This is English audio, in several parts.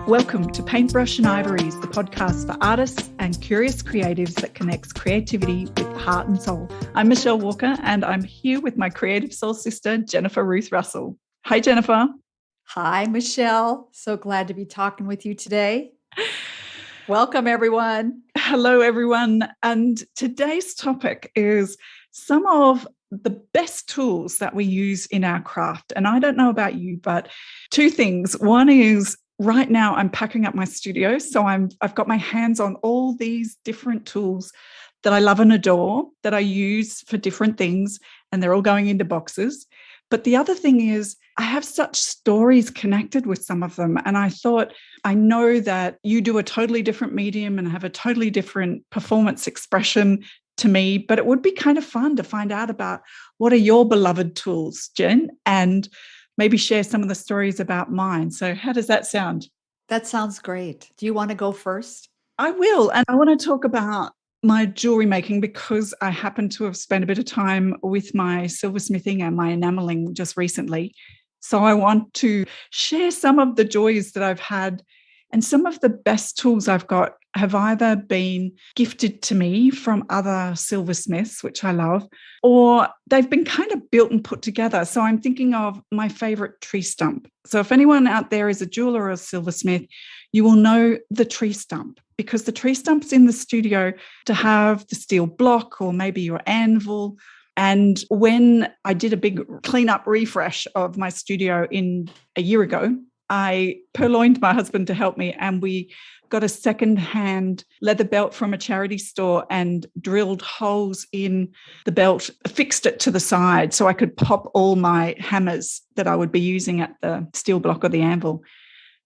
Welcome to Paintbrush and Ivories, the podcast for artists and curious creatives that connects creativity with heart and soul. I'm Michelle Walker, and I'm here with my creative soul sister, Jennifer Ruth Russell. Hi, Jennifer. Hi, Michelle. So glad to be talking with you today. Welcome, everyone. Hello, everyone. And today's topic is some of the best tools that we use in our craft. And I don't know about you, but two things. One is right now I'm packing up my studio. So I've got my hands on all these different tools that I love and adore, that I use for different things, and they're all going into boxes. But the other thing is I have such stories connected with some of them. And I thought, I know that you do a totally different medium and have a totally different performance expression to me, but it would be kind of fun to find out about what are your beloved tools, Jen, and maybe share some of the stories about mine. So how does that sound? That sounds great. Do you want to go first? I will. And I want to talk about my jewelry making because I happen to have spent a bit of time with my silversmithing and my enameling just recently. So I want to share some of the joys that I've had, and some of the best tools I've got have either been gifted to me from other silversmiths, which I love, or they've been kind of built and put together. So I'm thinking of my favorite tree stump. So if anyone out there is a jeweler or a silversmith, you will know the tree stump, because the tree stump's in the studio to have the steel block or maybe your anvil. And when I did a big cleanup refresh of my studio a year ago, I purloined my husband to help me, and we got a second-hand leather belt from a charity store and drilled holes in the belt, fixed it to the side so I could pop all my hammers that I would be using at the steel block or the anvil.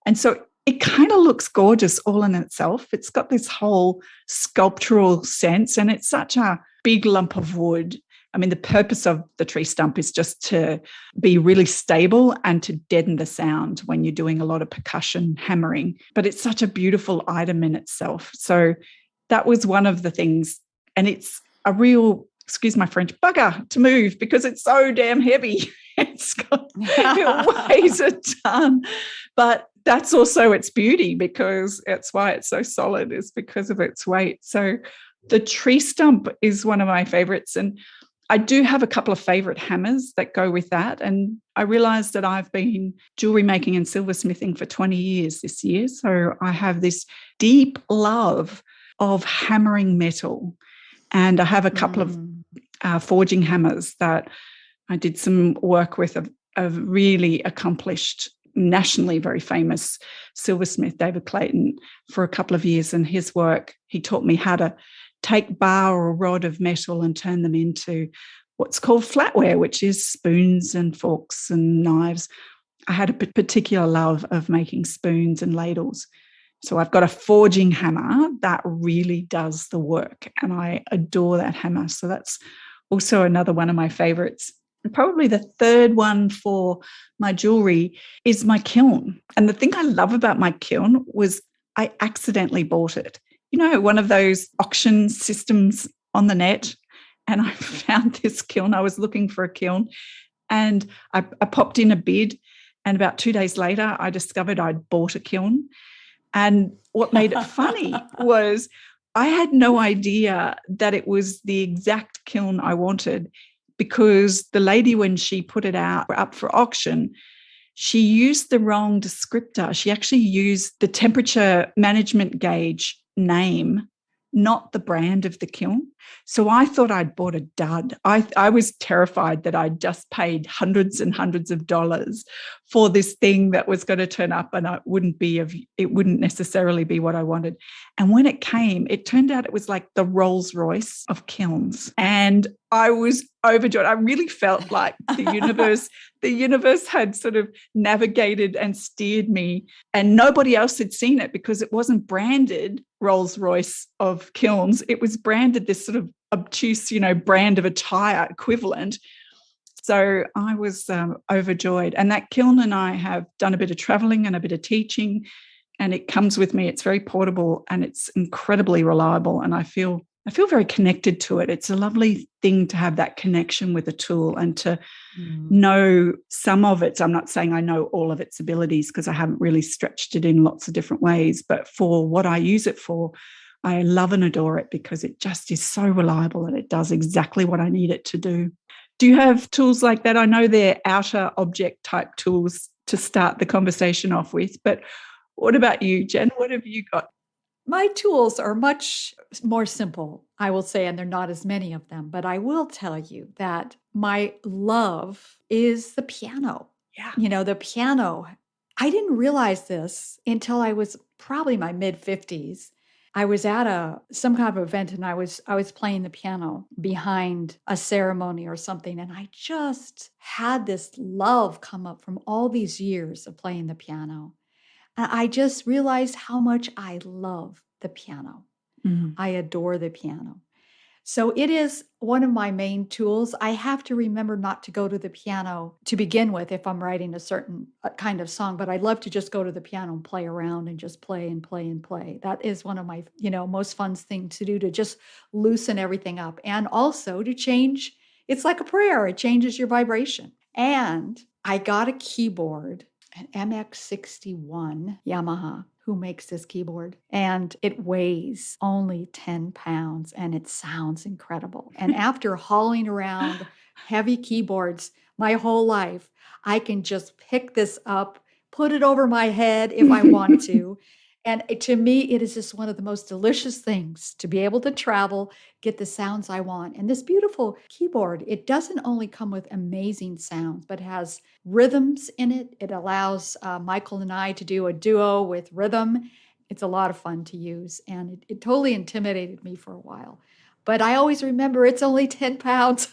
And so it kind of looks gorgeous all in itself. It's got this whole sculptural sense, and it's such a big lump of wood. I mean, the purpose of the tree stump is just to be really stable and to deaden the sound when you're doing a lot of percussion hammering. But it's such a beautiful item in itself. So that was one of the things. And it's a real, excuse my French, bugger to move because it's so damn heavy. It weighs a ton. But that's also its beauty, because it's why it's so solid, is because of its weight. So the tree stump is one of my favorites. And I do have a couple of favorite hammers that go with that. And I realized that I've been jewelry making and silversmithing for 20 years this year. So I have this deep love of hammering metal. And I have a couple of forging hammers that I did some work with a really accomplished, nationally very famous silversmith, David Clayton, for a couple of years. And his work, he taught me how to take bar or rod of metal and turn them into what's called flatware, which is spoons and forks and knives. I had a particular love of making spoons and ladles. So I've got a forging hammer that really does the work, and I adore that hammer. So that's also another one of my favorites. And probably the third one for my jewelry is my kiln. And the thing I love about my kiln was I accidentally bought it. You know, one of those auction systems on the net, and I found this kiln. I was looking for a kiln, and I popped in a bid, and about 2 days later, I discovered I'd bought a kiln. And what made it funny was I had no idea that it was the exact kiln I wanted, because the lady, when she put it up for auction, she used the wrong descriptor. She actually used the temperature management gauge name, not the brand of the kiln. So I thought I'd bought a dud. I was terrified that I'd just paid hundreds and hundreds of dollars for this thing that was going to turn up, and it wouldn't necessarily be what I wanted. And when it came, it turned out it was like the Rolls Royce of kilns. And I was overjoyed. I really felt like the universe had sort of navigated and steered me, and nobody else had seen it because it wasn't branded Rolls Royce of kilns. It was branded this sort of obtuse, brand of a tire equivalent. So I was overjoyed. And that kiln and I have done a bit of traveling and a bit of teaching, and it comes with me. It's very portable and it's incredibly reliable. And I feel I feel very connected to it. It's a lovely thing to have that connection with a tool and to know some of it. I'm not saying I know all of its abilities because I haven't really stretched it in lots of different ways, but for what I use it for, I love and adore it because it just is so reliable and it does exactly what I need it to do. Do you have tools like that? I know they're outer object type tools to start the conversation off with, but what about you, Jen? What have you got? My tools are much more simple, I will say, and there are not as many of them. But I will tell you that my love is the piano. Yeah. You know, the piano. I didn't realize this until I was probably my mid-50s. I was at some kind of event and I was playing the piano behind a ceremony or something. And I just had this love come up from all these years of playing the piano. And I just realized how much I love the piano. I adore the piano. So it is one of my main tools. I have to remember not to go to the piano to begin with if I'm writing a certain kind of song, but I love to just go to the piano and play around and just play and play and play. That is one of my, most fun things to do, to just loosen everything up and also to change. It's like a prayer. It changes your vibration. And I got a keyboard, an MX61 Yamaha, who makes this keyboard, and it weighs only 10 pounds and it sounds incredible. And after hauling around heavy keyboards my whole life, I can just pick this up, put it over my head if I want to. And to me, it is just one of the most delicious things to be able to travel, get the sounds I want. And this beautiful keyboard, it doesn't only come with amazing sounds, but has rhythms in it. It allows Michael and I to do a duo with rhythm. It's a lot of fun to use. And it totally intimidated me for a while. But I always remember it's only 10 pounds.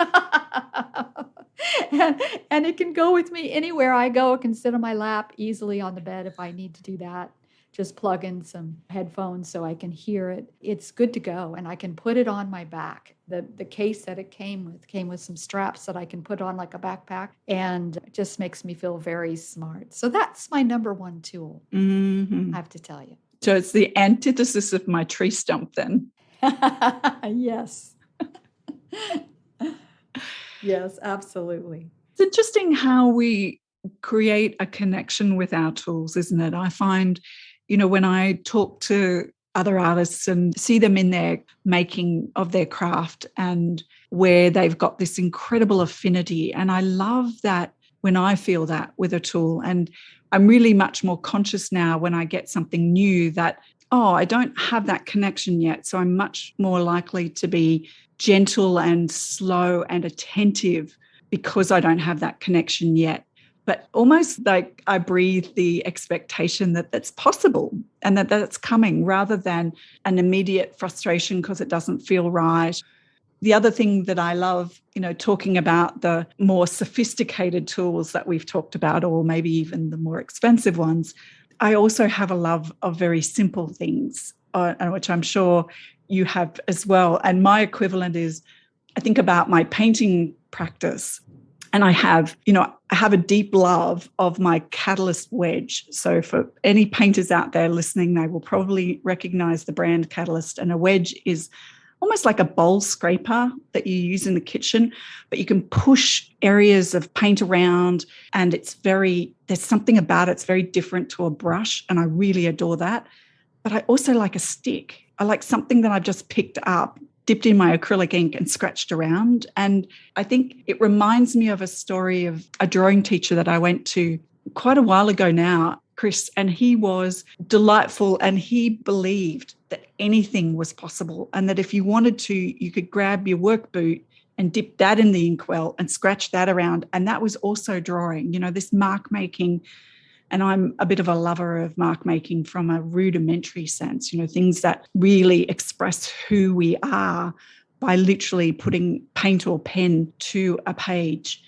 and it can go with me anywhere I go. It can sit on my lap easily on the bed if I need to do that. Just plug in some headphones so I can hear it. It's good to go, and I can put it on my back. The case that it came with some straps that I can put on like a backpack, and it just makes me feel very smart. So that's my number one tool, I have to tell you. So it's the antithesis of my tree stump then. Yes. Yes, absolutely. It's interesting how we create a connection with our tools, isn't it? I find, when I talk to other artists and see them in their making of their craft and where they've got this incredible affinity. And I love that when I feel that with a tool. And I'm really much more conscious now when I get something new that, I don't have that connection yet. So I'm much more likely to be gentle and slow and attentive because I don't have that connection yet. But almost like I breathe the expectation that that's possible and that that's coming rather than an immediate frustration because it doesn't feel right. The other thing that I love, talking about the more sophisticated tools that we've talked about, or maybe even the more expensive ones, I also have a love of very simple things, which I'm sure you have as well. And my equivalent is, I think about my painting practice. And I have a deep love of my Catalyst Wedge. So for any painters out there listening, they will probably recognize the brand Catalyst. And a wedge is almost like a bowl scraper that you use in the kitchen, but you can push areas of paint around, and there's something about it. It's very different to a brush, and I really adore that. But I also like a stick. I like something that I've just picked up, dipped in my acrylic ink and scratched around. And I think it reminds me of a story of a drawing teacher that I went to quite a while ago now, Chris, and he was delightful and he believed that anything was possible and that if you wanted to, you could grab your work boot and dip that in the inkwell and scratch that around. And that was also drawing, this mark making. And I'm a bit of a lover of mark making from a rudimentary sense, things that really express who we are by literally putting paint or pen to a page.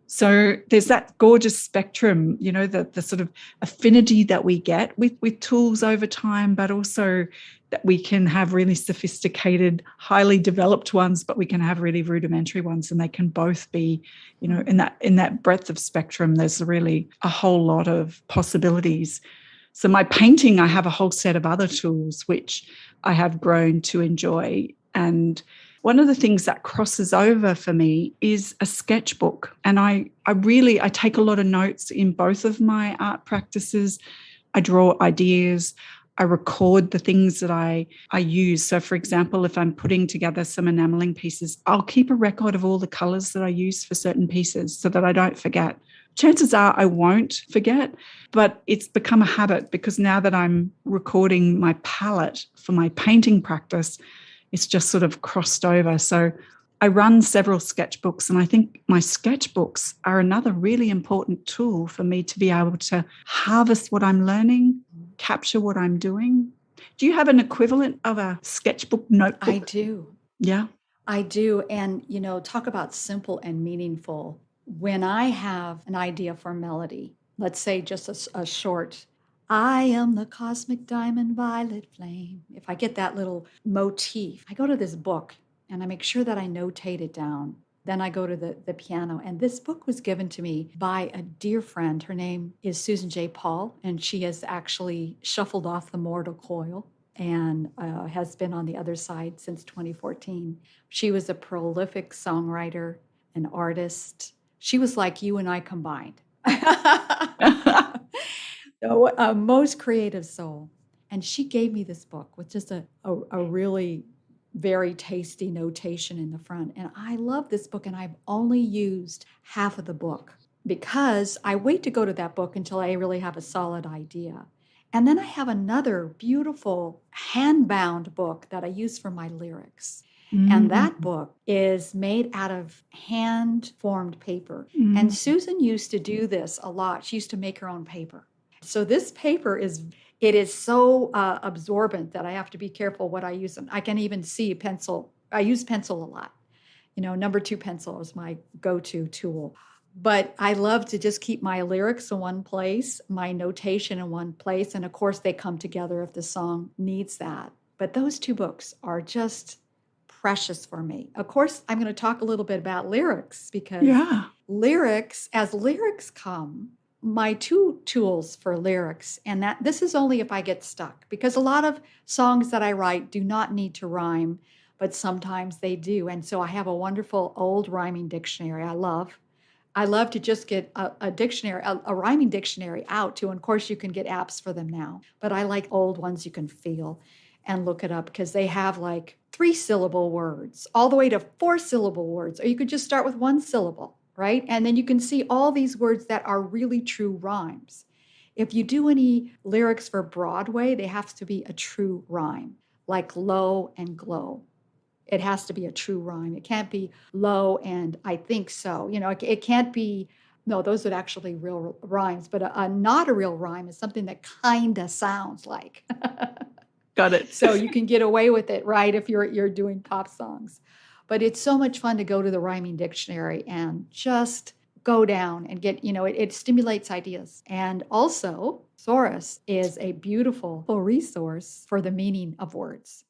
So there's that gorgeous spectrum, the sort of affinity that we get with tools over time, but also that we can have really sophisticated, highly developed ones, but we can have really rudimentary ones, and they can both be, in that breadth of spectrum, there's really a whole lot of possibilities. So my painting, I have a whole set of other tools which I have grown to enjoy. And one of the things that crosses over for me is a sketchbook. And I take a lot of notes in both of my art practices. I draw ideas. I record the things that I use. So, for example, if I'm putting together some enameling pieces, I'll keep a record of all the colors that I use for certain pieces so that I don't forget. Chances are I won't forget, but it's become a habit because now that I'm recording my palette for my painting practice, it's just sort of crossed over. So I run several sketchbooks, and I think my sketchbooks are another really important tool for me to be able to harvest what I'm learning, capture what I'm doing. Do you have an equivalent of a sketchbook notebook? I do. Yeah. I do. And, talk about simple and meaningful. When I have an idea for melody, let's say just a short, I am the cosmic diamond violet flame. If I get that little motif, I go to this book and I make sure that I notate it down. Then I go to the piano. And this book was given to me by a dear friend. Her name is Susan J. Paul, and she has actually shuffled off the mortal coil and has been on the other side since 2014. She was a prolific songwriter, an artist. She was like you and I combined. So, a most creative soul. And she gave me this book with just a really very tasty notation in the front. And I love this book, and I've only used half of the book because I wait to go to that book until I really have a solid idea. And then I have another beautiful hand-bound book that I use for my lyrics. And that book is made out of hand-formed paper. And Susan used to do this a lot. She used to make her own paper. So this paper is so absorbent that I have to be careful what I use. I can even see pencil. I use pencil a lot. Number 2 pencil is my go-to tool. But I love to just keep my lyrics in one place, my notation in one place. And of course, they come together if the song needs that. But those 2 books are just precious for me. Of course, I'm going to talk a little bit about lyrics because lyrics, as lyrics come, my 2 tools for lyrics, and that this is only if I get stuck, because a lot of songs that I write do not need to rhyme, but sometimes they do. And so I have a wonderful old rhyming dictionary I love to just get a dictionary, a rhyming dictionary out too. And of course, you can get apps for them now, but I like old ones you can feel and look it up because they have like 3-syllable words all the way to 4-syllable words, or you could just start with 1 syllable. Right? And then you can see all these words that are really true rhymes. If you do any lyrics for Broadway, they have to be a true rhyme, like low and glow. It has to be a true rhyme. It can't be low and I think so. It can't be, no, those are actually real rhymes, but a not a real rhyme is something that kind of sounds like. Got it. So you can get away with it, right, if you're doing pop songs. But it's so much fun to go to the rhyming dictionary and just go down and get, it stimulates ideas. And also, Thesaurus is a beautiful resource for the meaning of words.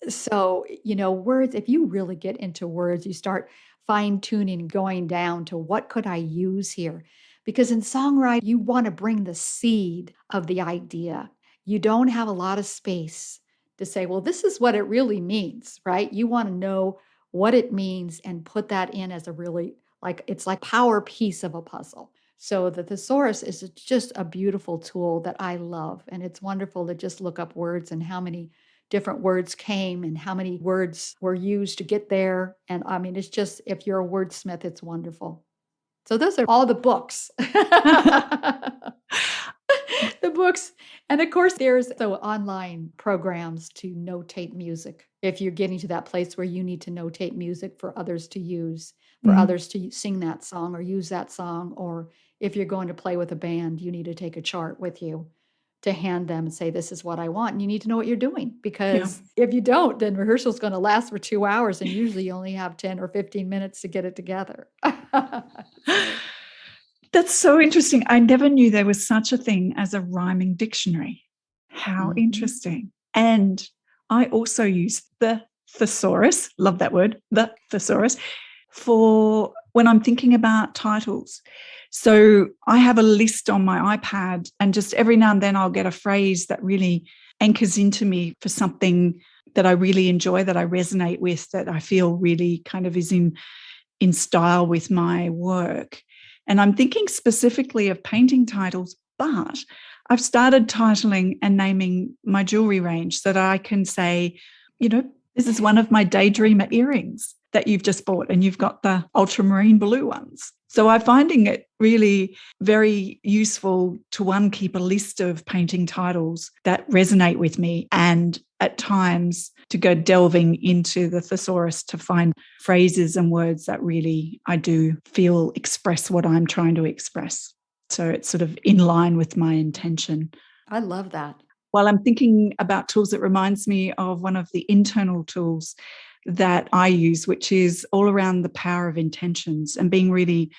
So, words, if you really get into words, you start fine-tuning, going down to what could I use here? Because in songwriting, you want to bring the seed of the idea. You don't have a lot of space to say, well, this is what it really means, right? You want to know what it means and put that in as a really, it's like power piece of a puzzle. So the Thesaurus is just a beautiful tool that I love. And it's wonderful to just look up words and how many different words came and how many words were used to get there. And I mean, it's just, if you're a wordsmith, it's wonderful. So those are all the books. The books. And of course, there's online programs to notate music. If you're getting to that place where you need to notate music for others to use, for others to sing that song or use that song, or if you're going to play with a band, you need to take a chart with you to hand them and say, this is what I want. And you need to know what you're doing, because if you don't, then rehearsal's going to last for 2 hours. And usually you only have 10 or 15 minutes to get it together. That's so interesting. I never knew there was such a thing as a rhyming dictionary. How interesting. And I also use the Thesaurus, love that word, the Thesaurus, for when I'm thinking about titles. So I have a list on my iPad, and just every now and then I'll get a phrase that really anchors into me for something that I really enjoy, that I resonate with, that I feel really kind of is in style with my work. And I'm thinking specifically of painting titles, but I've started titling and naming my jewelry range so that I can say, this is one of my daydreamer earrings that you've just bought, and you've got the ultramarine blue ones. So I'm finding it really very useful to, one, keep a list of painting titles that resonate with me, and at times to go delving into the Thesaurus to find phrases and words that really I do feel express what I'm trying to express. So it's sort of in line with my intention. I love that. While I'm thinking about tools, it reminds me of one of the internal tools that I use, which is all around the power of intentions and being really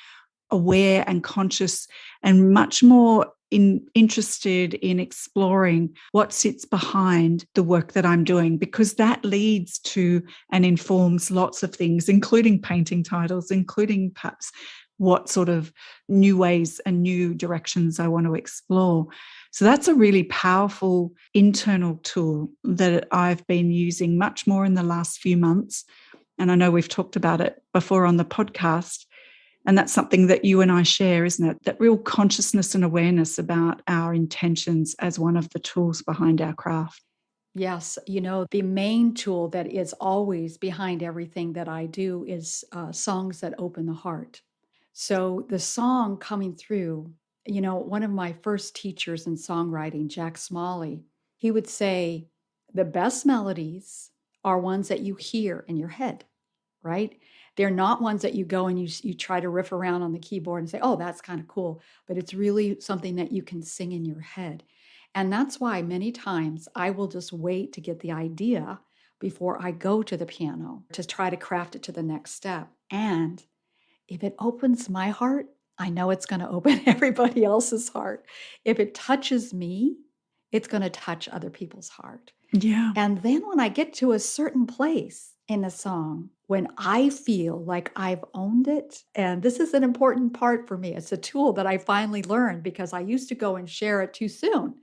aware and conscious and much more interested in exploring what sits behind the work that I'm doing, because that leads to and informs lots of things, including painting titles, including perhaps what sort of new ways and new directions I want to explore. So that's a really powerful internal tool that I've been using much more in the last few months. And I know we've talked about it before on the podcast. And that's something that you and I share, isn't it? That real consciousness and awareness about our intentions as one of the tools behind our craft. Yes. The main tool that is always behind everything that I do is songs that open the heart. So the song coming through, one of my first teachers in songwriting, Jack Smalley, he would say, the best melodies are ones that you hear in your head, right? They're not ones that you go and you try to riff around on the keyboard and say, oh, that's kind of cool. But it's really something that you can sing in your head. And that's why many times I will just wait to get the idea before I go to the piano to try to craft it to the next step. And if it opens my heart, I know it's going to open everybody else's heart. If it touches me, it's going to touch other people's heart. Yeah. And then when I get to a certain place in a song, when I feel like I've owned it, and this is an important part for me, it's a tool that I finally learned because I used to go and share it too soon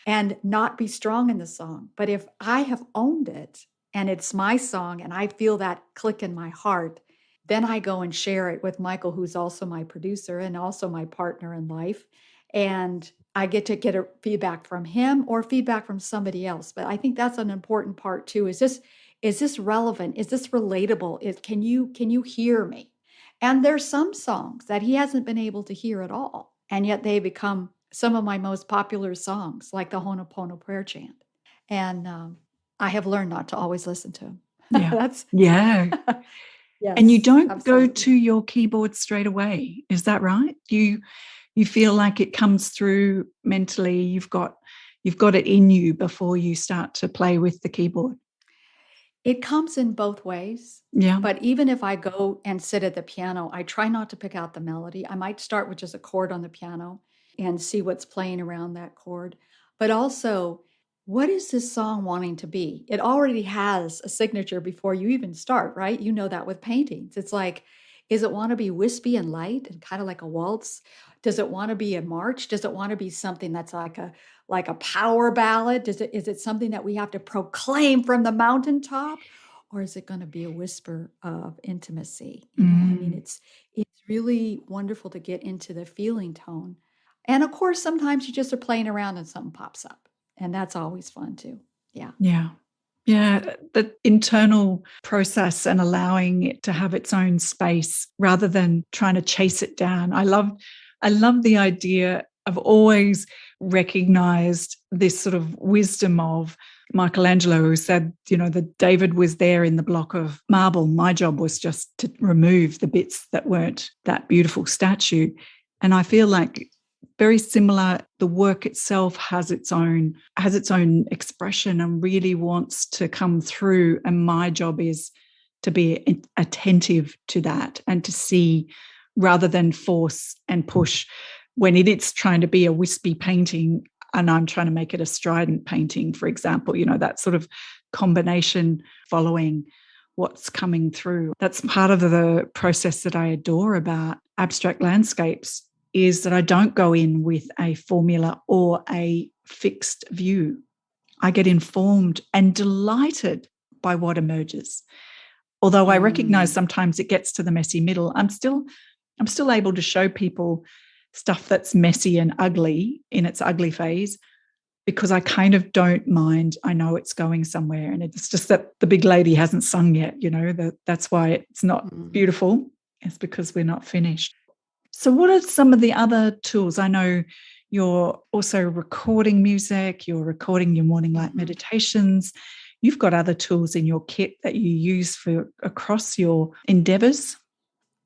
and not be strong in the song. But if I have owned it and it's my song and I feel that click in my heart, then I go and share it with Michael, who's also my producer and also my partner in life. And I get to get a feedback from him or feedback from somebody else. But I think that's an important part too. Is this relevant? Is this relatable? Can you hear me? And there's some songs that he hasn't been able to hear at all. And yet they become some of my most popular songs, like the Ho'oponopono prayer chant. And I have learned not to always listen to him. Yeah. Yeah. Yes, and you don't absolutely. go to your keyboard straight away. Is that right? You feel like it comes through mentally. You've got it in you before you start to play with the keyboard. It comes in both ways. Yeah. But even if I go and sit at the piano, I try not to pick out the melody. I might start with just a chord on the piano and see what's playing around that chord. But also, what is this song wanting to be? It already has a signature before you even start, right? You know that with paintings. It's like, does it want to be wispy and light and kind of like a waltz? Does it want to be a march? Does it want to be something that's like a power ballad? Is it something that we have to proclaim from the mountaintop? Or is it going to be a whisper of intimacy? I mean, it's really wonderful to get into the feeling tone. And of course, sometimes you just are playing around and something pops up. And that's always fun too. Yeah. Yeah. Yeah. The internal process and allowing it to have its own space rather than trying to chase it down. I love the idea. I've always recognized this sort of wisdom of Michelangelo, who said, that David was there in the block of marble. My job was just to remove the bits that weren't that beautiful statue. And I feel like very similar, the work itself has its own expression and really wants to come through. And my job is to be attentive to that and to see rather than force and push. When it's trying to be a wispy painting and I'm trying to make it a strident painting, for example, that sort of combination, following what's coming through. That's part of the process that I adore about abstract landscapes, is that I don't go in with a formula or a fixed view. I get informed and delighted by what emerges. Although I recognize sometimes it gets to the messy middle, I'm still able to show people stuff that's messy and ugly in its ugly phase, because I kind of don't mind. I know it's going somewhere, and it's just that the big lady hasn't sung yet, that's why it's not beautiful. It's because we're not finished. So what are some of the other tools? I know you're also recording music, you're recording your morning light meditations. You've got other tools in your kit that you use for across your endeavors.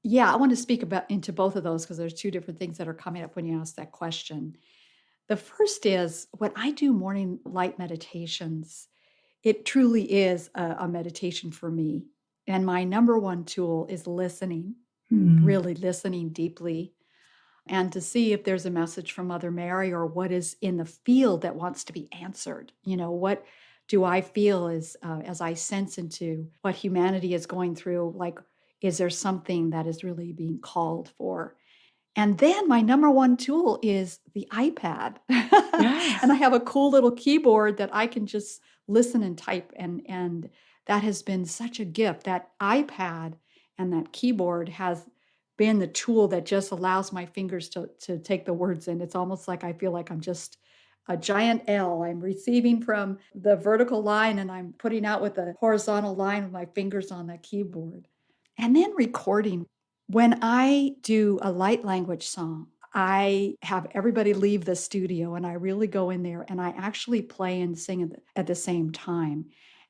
Yeah, I want to speak into both of those because there's two different things that are coming up when you ask that question. The first is when I do morning light meditations, it truly is a meditation for me. And my number one tool is listening, really listening deeply, and to see if there's a message from Mother Mary or what is in the field that wants to be answered. What do I feel as I sense into what humanity is going through? Like, is there something that is really being called for? And then my number one tool is the iPad. Yes. And I have a cool little keyboard that I can just listen and type. And that has been such a gift. That iPad and that keyboard has been the tool that just allows my fingers to take the words in. It's almost like I feel like I'm just a giant L. I'm receiving from the vertical line and I'm putting out with the horizontal line with my fingers on the keyboard. And then recording. When I do a light language song, I have everybody leave the studio and I really go in there and I actually play and sing at the same time.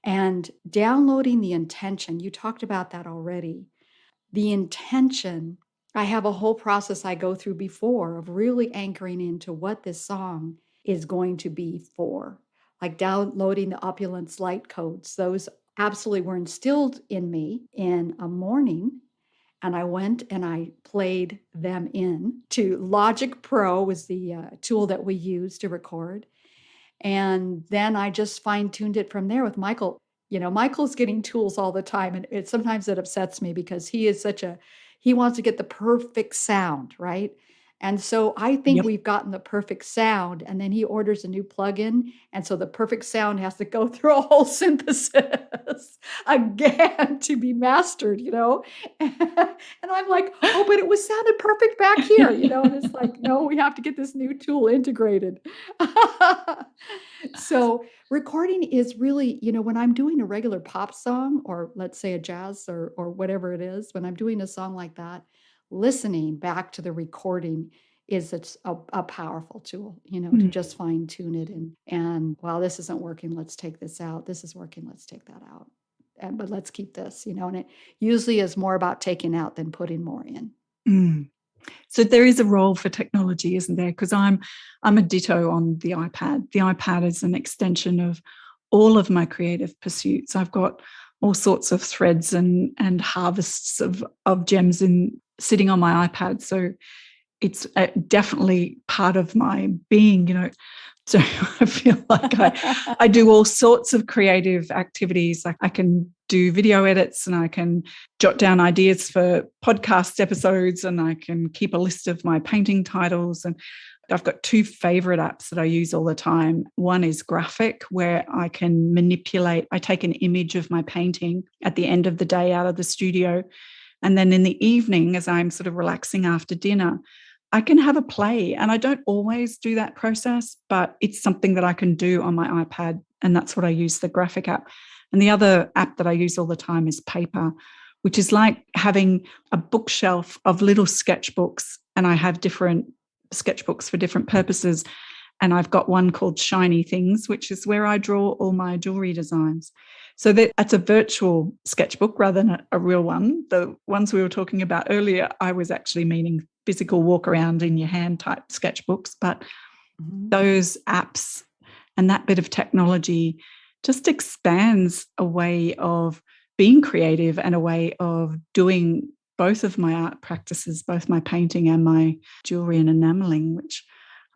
And downloading the intention, you talked about that already. The intention, I have a whole process I go through before of really anchoring into what this song is going to be for, like downloading the opulence light codes. Those absolutely were instilled in me in a morning. And I went and I played them in to Logic Pro was the tool that we use to record. And then I just fine-tuned it from there with Michael. Michael's getting tools all the time. And sometimes it upsets me because he wants to get the perfect sound, right? And so I think we've gotten the perfect sound, and then he orders a new plugin. And so the perfect sound has to go through a whole synthesis again to be mastered, And I'm like, oh, but it was sounded perfect back here, and it's like, no, we have to get this new tool integrated. So recording is really, when I'm doing a regular pop song or let's say a jazz or whatever it is, when I'm doing a song like that, listening back to the recording is a powerful tool, to just fine tune it and wow, this isn't working, let's take this out. This is working, let's take that out. But let's keep this, and it usually is more about taking out than putting more in. So there is a role for technology, isn't there? Because I'm a ditto on the iPad. The iPad is an extension of all of my creative pursuits. I've got all sorts of threads and harvests of gems sitting on my iPad. So it's definitely part of my being, So I feel like I do all sorts of creative activities. Like I can do video edits and I can jot down ideas for podcast episodes and I can keep a list of my painting titles. And I've got two favorite apps that I use all the time. One is Graphic, where I can manipulate. I take an image of my painting at the end of the day out of the studio. And then in the evening, as I'm sort of relaxing after dinner, I can have a play. And I don't always do that process, but it's something that I can do on my iPad. And that's what I use, the Graphic app. And the other app that I use all the time is Paper, which is like having a bookshelf of little sketchbooks. And I have different sketchbooks for different purposes. And I've got one called Shiny Things, which is where I draw all my jewelry designs. So that's a virtual sketchbook rather than a real one. The ones we were talking about earlier, I was actually meaning physical walk around in your hand type sketchbooks. But those apps and that bit of technology just expands a way of being creative and a way of doing both of my art practices, both my painting and my jewelry and enameling, which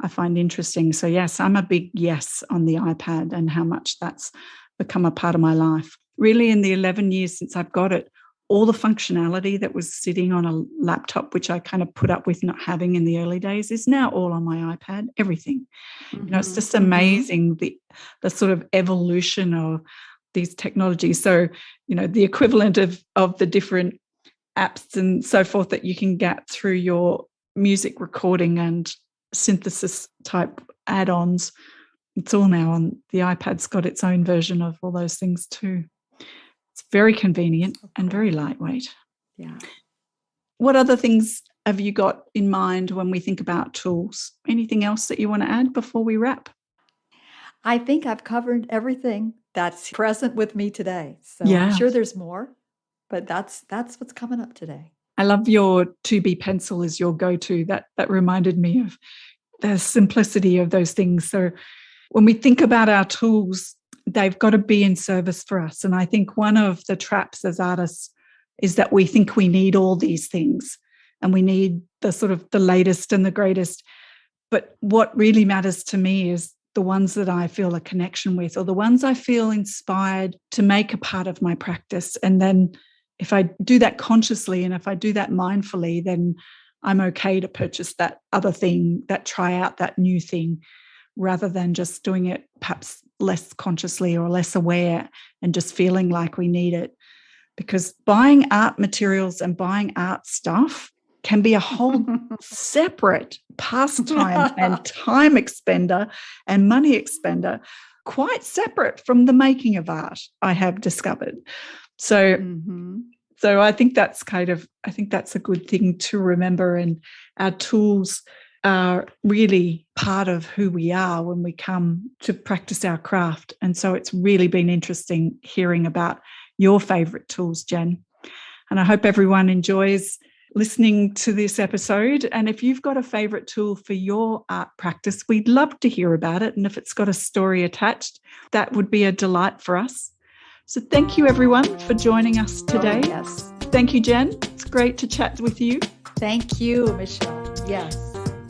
I find interesting. So yes, I'm a big yes on the iPad and how much that's become a part of my life. Really, in the 11 years since I've got it, all the functionality that was sitting on a laptop, which I kind of put up with not having in the early days, is now all on my iPad, everything. It's just amazing the sort of evolution of these technologies. So, the equivalent of the different apps and so forth that you can get through your music recording and synthesis type add-ons. It's all now on the iPad's got its own version of all those things too. It's very convenient and very lightweight. Yeah. What other things have you got in mind when we think about tools? Anything else that you want to add before we wrap? I think I've covered everything that's present with me today. So Yeah. I'm sure there's more, but that's what's coming up today. I love your 2B pencil as your go-to. That reminded me of the simplicity of those things. So when we think about our tools, they've got to be in service for us. And I think one of the traps as artists is that we think we need all these things and we need the sort of the latest and the greatest. But what really matters to me is the ones that I feel a connection with, or the ones I feel inspired to make a part of my practice. And then if I do that consciously and if I do that mindfully, then I'm okay to purchase that other thing, that try out that new thing, rather than just doing it perhaps less consciously or less aware and just feeling like we need it. Because buying art materials and buying art stuff can be a whole separate pastime and time expender and money expender, quite separate from the making of art, I have discovered. So, so I think that's a good thing to remember. And our tools are really part of who we are when we come to practice our craft. And so it's really been interesting hearing about your favourite tools, Jen. And I hope everyone enjoys listening to this episode. And if you've got a favourite tool for your art practice, we'd love to hear about it. And if it's got a story attached, that would be a delight for us. So thank you, everyone, for joining us today. Yes. Thank you, Jen. It's great to chat with you. Thank you, Michelle. Yes.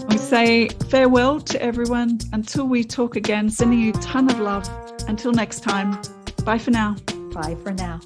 We say farewell to everyone until we talk again, sending you a ton of love. Until next time, bye for now. Bye for now.